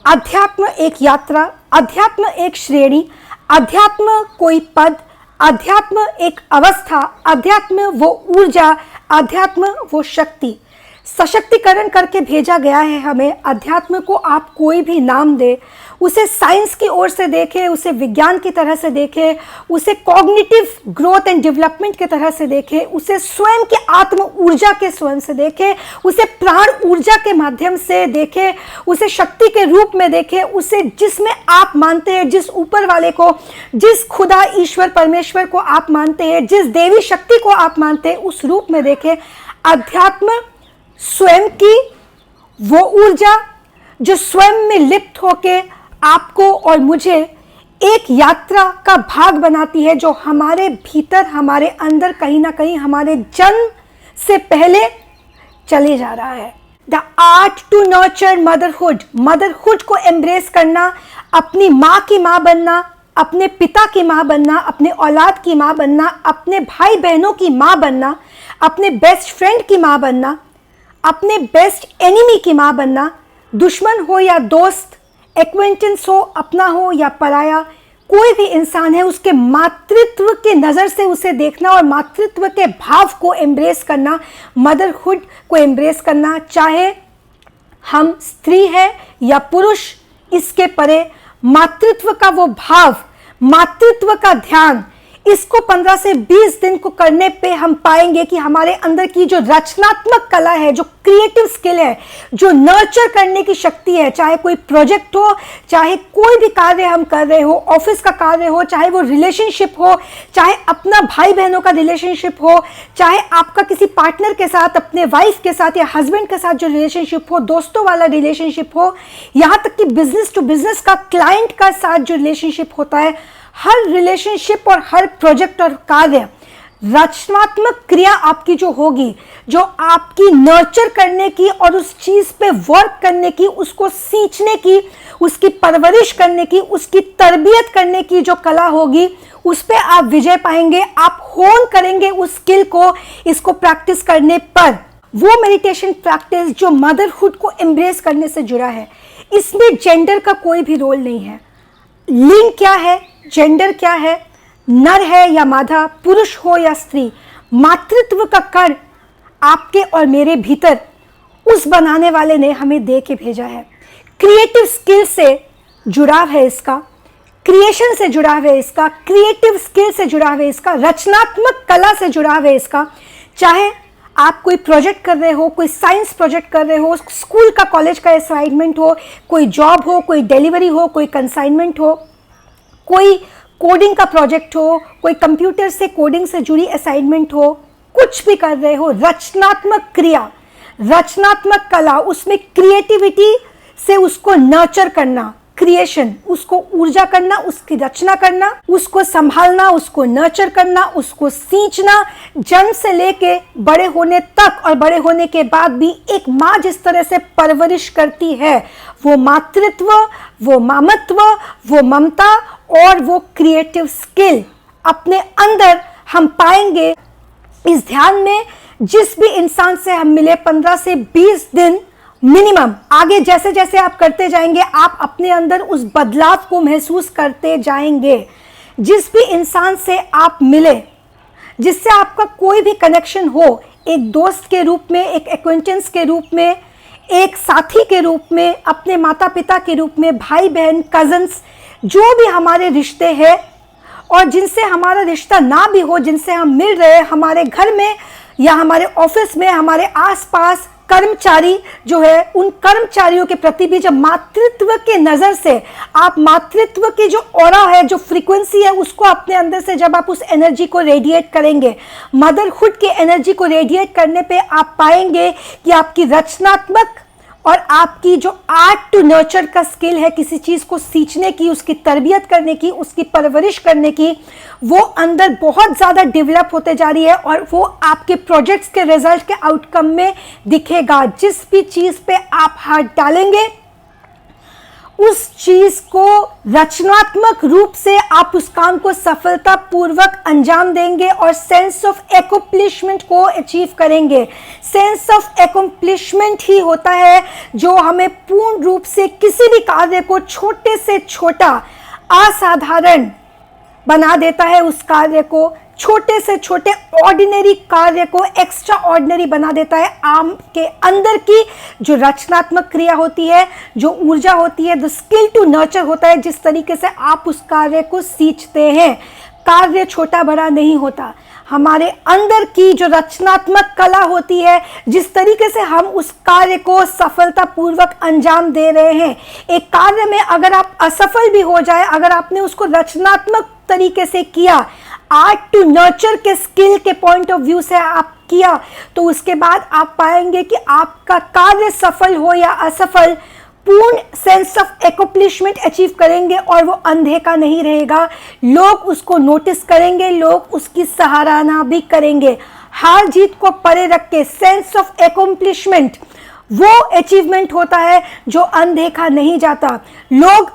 अध्यात्म एक यात्रा, अध्यात्म एक श्रेणी, अध्यात्म कोई पद, अध्यात्म एक अवस्था, अध्यात्म वो ऊर्जा, अध्यात्म वो शक्ति। सशक्तिकरण करके भेजा गया है हमें। अध्यात्म को आप कोई भी नाम दे, उसे साइंस की ओर से देखें, उसे विज्ञान की तरह से देखें, उसे कॉग्निटिव ग्रोथ एंड डेवलपमेंट की तरह से देखें, उसे स्वयं के आत्म ऊर्जा के स्वयं से देखें, उसे प्राण ऊर्जा के माध्यम से देखें, उसे शक्ति के रूप में देखें, उसे जिसमें आप मानते हैं, जिस ऊपर वाले को, जिस खुदा ईश्वर परमेश्वर को आप मानते हैं, जिस देवी शक्ति को आप मानते हैं, उस रूप में देखें। अध्यात्म स्वयं की वो ऊर्जा जो स्वयं में लिप्त होके आपको और मुझे एक यात्रा का भाग बनाती है, जो हमारे भीतर, हमारे अंदर कहीं ना कहीं हमारे जन्म से पहले चले जा रहा है। The art to nurture motherhood, motherhood को एम्ब्रेस करना, अपनी माँ की माँ बनना, अपने पिता की माँ बनना, अपने औलाद की माँ बनना, अपने भाई बहनों की माँ बनना, अपने बेस्ट फ्रेंड की माँ बनना, अपने बेस्ट एनिमी की माँ बनना, दुश्मन हो या दोस्त, एक्वेंटेंस हो, अपना हो या पराया, कोई भी इंसान है, उसके मातृत्व के नज़र से उसे देखना और मातृत्व के भाव को एम्ब्रेस करना, मदरहुड को एम्ब्रेस करना। चाहे हम स्त्री है या पुरुष, इसके परे मातृत्व का वो भाव, मातृत्व का ध्यान, इसको 15 से 20 दिन को करने पे हम पाएंगे कि हमारे अंदर की जो रचनात्मक कला है, जो क्रिएटिव स्किल है, जो नर्चर करने की शक्ति है, चाहे कोई प्रोजेक्ट हो, चाहे कोई भी कार्य हम कर रहे हो, ऑफिस का कार्य हो, चाहे वो रिलेशनशिप हो, चाहे अपना भाई बहनों का रिलेशनशिप हो, चाहे आपका किसी पार्टनर के साथ, अपने वाइफ के साथ या हस्बैंड के साथ जो रिलेशनशिप हो, दोस्तों वाला रिलेशनशिप हो, यहाँ तक कि बिजनेस टू बिजनेस का, क्लाइंट का साथ जो रिलेशनशिप होता है, हर रिलेशनशिप और हर प्रोजेक्ट और कार्य, रचनात्मक क्रिया आपकी जो होगी, जो आपकी नर्चर करने की और उस चीज पे वर्क करने की, उसको सींचने की, उसकी परवरिश करने की, उसकी तरबियत करने की जो कला होगी, उस पे आप विजय पाएंगे। आप होन करेंगे उस स्किल को, इसको प्रैक्टिस करने पर। वो मेडिटेशन प्रैक्टिस जो मदरहुड को एम्ब्रेस करने से जुड़ा है, इसमें जेंडर का कोई भी रोल नहीं है। लिंग क्या है, जेंडर क्या है, नर है या मादा, पुरुष हो या स्त्री, मातृत्व का कण आपके और मेरे भीतर उस बनाने वाले ने हमें दे के भेजा है। क्रिएटिव स्किल से जुड़ाव है इसका, क्रिएशन से जुड़ाव है इसका, क्रिएटिव स्किल से जुड़ाव है इसका, रचनात्मक कला से जुड़ाव है इसका। चाहे आप कोई प्रोजेक्ट कर रहे हो, कोई साइंस प्रोजेक्ट कर रहे हो, स्कूल का, कॉलेज का असाइनमेंट हो, कोई जॉब हो, कोई डिलीवरी हो, कोई कंसाइनमेंट हो, कोई कोडिंग का प्रोजेक्ट हो, कोई कंप्यूटर से कोडिंग से जुड़ी असाइनमेंट हो, कुछ भी कर रहे हो, रचनात्मक क्रिया, रचनात्मक कला, उसमें क्रिएटिविटी से उसको नर्चर करना, क्रिएशन, उसको ऊर्जा करना, उसकी रचना करना, उसको संभालना, उसको नर्चर करना, उसको सींचना, जन्म से लेके बड़े होने तक और बड़े होने के बाद भी एक माँ जिस तरह से परवरिश करती है, वो मातृत्व, वो मामत्व, वो ममता और वो क्रिएटिव स्किल अपने अंदर हम पाएंगे। इस ध्यान में जिस भी इंसान से हम मिले, 15 से 20 दिन मिनिमम, आगे जैसे जैसे आप करते जाएंगे, आप अपने अंदर उस बदलाव को महसूस करते जाएंगे। जिस भी इंसान से आप मिले, जिससे आपका कोई भी कनेक्शन हो, एक दोस्त के रूप में, एक एक्वेंटेंस के रूप में, एक साथी के रूप में, अपने माता पिता के रूप में, भाई बहन, कजन्स, जो भी हमारे रिश्ते हैं और जिनसे हमारा रिश्ता ना भी हो, जिनसे हम मिल रहे हैं, हमारे घर में या हमारे ऑफिस में, हमारे आसपास कर्मचारी जो है, उन कर्मचारियों के प्रति भी जब मातृत्व के नज़र से आप मातृत्व की जो ऑरा है, जो फ्रीक्वेंसी है, उसको अपने अंदर से जब आप उस एनर्जी को रेडिएट करेंगे, मदरहुड की एनर्जी को रेडिएट करने पे आप पाएंगे कि आपकी रचनात्मक और आपकी जो आर्ट टू नर्चर का स्किल है, किसी चीज़ को सींचने की, उसकी तरबियत करने की, उसकी परवरिश करने की, वो अंदर बहुत ज़्यादा डेवलप होते जा रही है और वो आपके प्रोजेक्ट्स के रिजल्ट के आउटकम में दिखेगा। जिस भी चीज़ पे आप हाथ डालेंगे, उस चीज को रचनात्मक रूप से आप उस काम को सफलतापूर्वक अंजाम देंगे और सेंस ऑफ एकम्प्लिशमेंट को अचीव करेंगे। सेंस ऑफ एकम्प्लिशमेंट ही होता है जो हमें पूर्ण रूप से किसी भी कार्य को छोटे से छोटा, असाधारण बना देता है, उस कार्य को छोटे से छोटे ऑर्डिनरी कार्य को एक्स्ट्रा ऑर्डिनरी बना देता है। आपके अंदर की जो रचनात्मक क्रिया होती है, जो ऊर्जा होती है, द स्किल टू नर्चर होता है, जिस तरीके से आप उस कार्य को सींचते हैं। कार्य छोटा बड़ा नहीं होता, हमारे अंदर की जो रचनात्मक कला होती है, जिस तरीके से हम उस कार्य को सफलतापूर्वक अंजाम दे रहे हैं। एक कार्य में अगर आप असफल भी हो जाए, अगर आपने उसको रचनात्मक तरीके से किया, आर्ट टू नर्चर के स्किल के पॉइंट ऑफ व्यू से आप किया, तो उसके बाद आप पाएंगे कि आपका कार्य सफल हो या असफल, पूर्ण सेंस ऑफ एकम्प्लिशमेंट अचीव करेंगे और वो अनदेखा नहीं रहेगा। लोग उसको नोटिस करेंगे, लोग उसकी सराहना भी करेंगे। हार जीत को परे रख के सेंस ऑफ एकम्प्लिशमेंट वो अचीवमेंट होता है जो अनदेखा नहीं जाता। लोग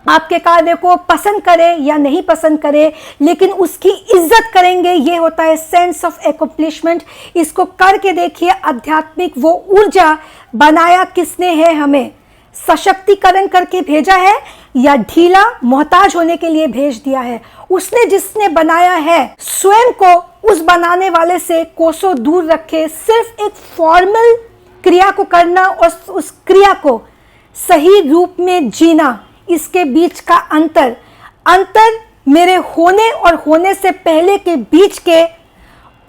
आपके कार्य को पसंद करें या नहीं पसंद करें, लेकिन उसकी इज्जत करेंगे, ये होता है सेंस ऑफ एकम्प्लिशमेंट। इसको करके देखिए। आध्यात्मिक वो ऊर्जा बनाया किसने है, हमें सशक्तिकरण करके भेजा है या ढीला मोहताज होने के लिए भेज दिया है? उसने जिसने बनाया है, स्वयं को उस बनाने वाले से कोसों दूर रखे। सिर्फ एक फॉर्मल क्रिया को करना और उस क्रिया को सही रूप में जीना, इसके बीच का अंतर मेरे होने और होने से पहले के बीच के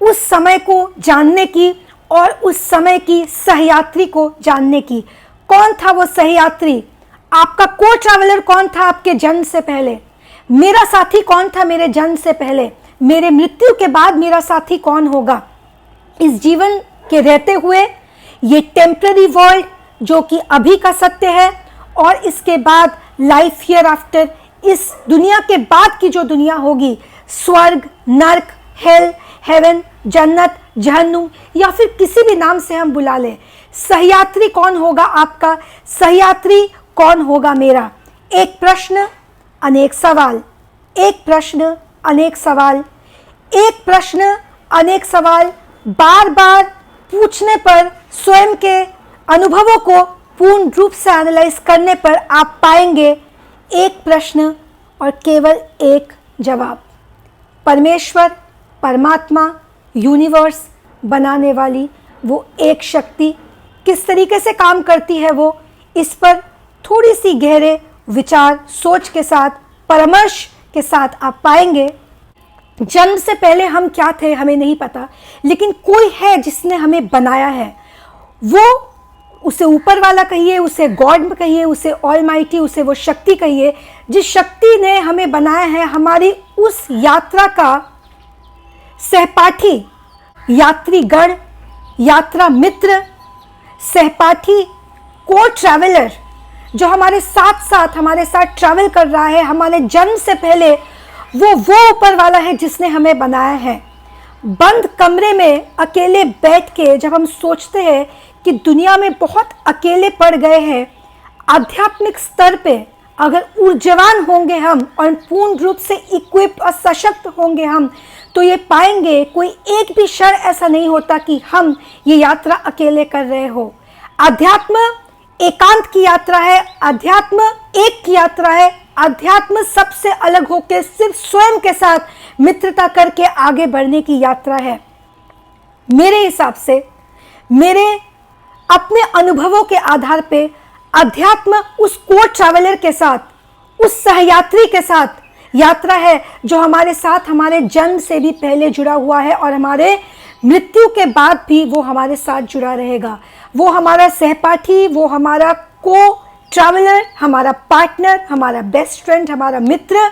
उस समय को जानने की और उस समय की सहयात्री को जानने की। कौन था वो सहयात्री? आपका को ट्रैवलर कौन था आपके जन्म से पहले? मेरा साथी कौन था मेरे जन्म से पहले? मेरे मृत्यु के बाद मेरा साथी कौन होगा? इस जीवन के रहते हुए ये टेम्पररी वर्ल्ड जो कि अभी का सत्य है, और इसके बाद लाइफ हियर आफ्टर, इस दुनिया के बाद की जो दुनिया होगी, स्वर्ग, नर्क, हेल, हेवन, जन्नत, जहन्नुम, या फिर किसी भी नाम से हम बुला लें। सहयात्री कौन होगा आपका? सहयात्री कौन होगा मेरा? एक प्रश्न अनेक सवाल, एक प्रश्न अनेक सवाल, एक प्रश्न अनेक सवाल बार बार पूछने पर, स्वयं के अनुभवों को पूर्ण रूप से एनालाइज करने पर आप पाएंगे एक प्रश्न और केवल एक जवाब। परमेश्वर, परमात्मा, यूनिवर्स बनाने वाली वो एक शक्ति किस तरीके से काम करती है, वो इस पर थोड़ी सी गहरे विचार, सोच के साथ, परामर्श के साथ आप पाएंगे। जन्म से पहले हम क्या थे हमें नहीं पता, लेकिन कोई है जिसने हमें बनाया है। वो, उसे ऊपर वाला कहिए, उसे गॉड कहिए, उसे ऑलमाइटी, उसे वो शक्ति कहिए, जिस शक्ति ने हमें बनाया है, हमारी उस यात्रा का सहपाठी, यात्रीगण, यात्रा मित्र, सहपाठी, को ट्रैवलर, जो हमारे साथ ट्रैवल कर रहा है हमारे जन्म से पहले, वो ऊपर वाला है जिसने हमें बनाया है। बंद कमरे में अकेले बैठ के जब हम सोचते हैं कि दुनिया में बहुत अकेले पड़ गए हैं, आध्यात्मिक स्तर पे अगर ऊर्जावान होंगे हम और पूर्ण रूप से इक्विप्ड और सशक्त होंगे हम, तो ये पाएंगे कोई एक भी क्षण ऐसा नहीं होता कि हम ये यात्रा अकेले कर रहे हो। अध्यात्म एकांत की यात्रा है, अध्यात्म एक की यात्रा है, अध्यात्म सबसे अलग होकर सिर्फ स्वयं के साथ मित्रता करके आगे बढ़ने की यात्रा है। मेरे हिसाब से, मेरे अपने अनुभवों के आधार पे, अध्यात्म उस को ट्रैवलर के साथ, उस सहयात्री के साथ यात्रा है जो हमारे साथ हमारे जन्म से भी पहले जुड़ा हुआ है और हमारे मृत्यु के बाद भी वो हमारे साथ जुड़ा रहेगा। वो हमारा सहपाठी, वो हमारा को ट्रैवलर, हमारा पार्टनर, हमारा बेस्ट फ्रेंड, हमारा मित्र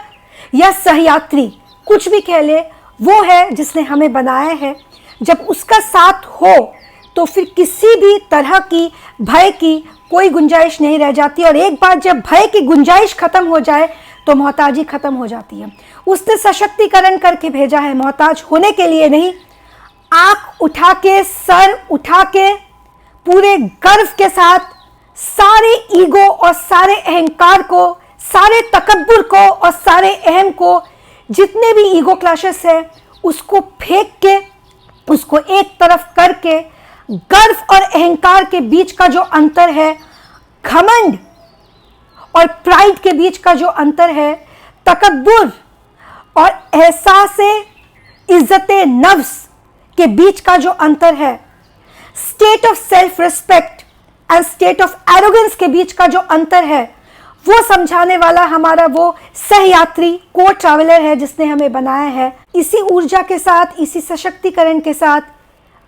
या सहयात्री, कुछ भी कह ले, वो है जिसने हमें बनाया है। जब उसका साथ हो तो फिर किसी भी तरह की भय की कोई गुंजाइश नहीं रह जाती, और एक बार जब भय की गुंजाइश खत्म हो जाए तो मोहताजी खत्म हो जाती है। उसने सशक्तिकरण करके भेजा है मोहताज होने के लिए नहीं। आंख उठा के, सर उठा के, पूरे गर्व के साथ सारे ईगो और सारे अहंकार को, सारे तकब्बुर को और सारे अहम को, जितने भी ईगो क्लैशेस है उसको फेंक के, उसको एक तरफ करके, गर्व और अहंकार के बीच का जो अंतर है, घमंड और प्राइड के बीच का जो अंतर है, तकब्बुर और एहसास इज्जत नफ्स के बीच का जो अंतर है, state of self respect and state of arrogance के बीच का जो अंतर है, वो समझाने वाला हमारा वो सहयात्री को ट्रैवलर है जिसने हमें बनाया है। इसी ऊर्जा के साथ, इसी सशक्तिकरण के साथ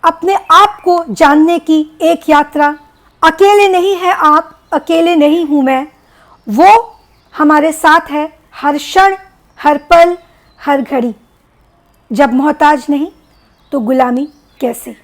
अपने आप को जानने की एक यात्रा। अकेले नहीं है आप, अकेले नहीं हूं मैं, वो हमारे साथ है हर क्षण, हर पल, हर घड़ी। जब मोहताज नहीं तो गुलामी कैसी।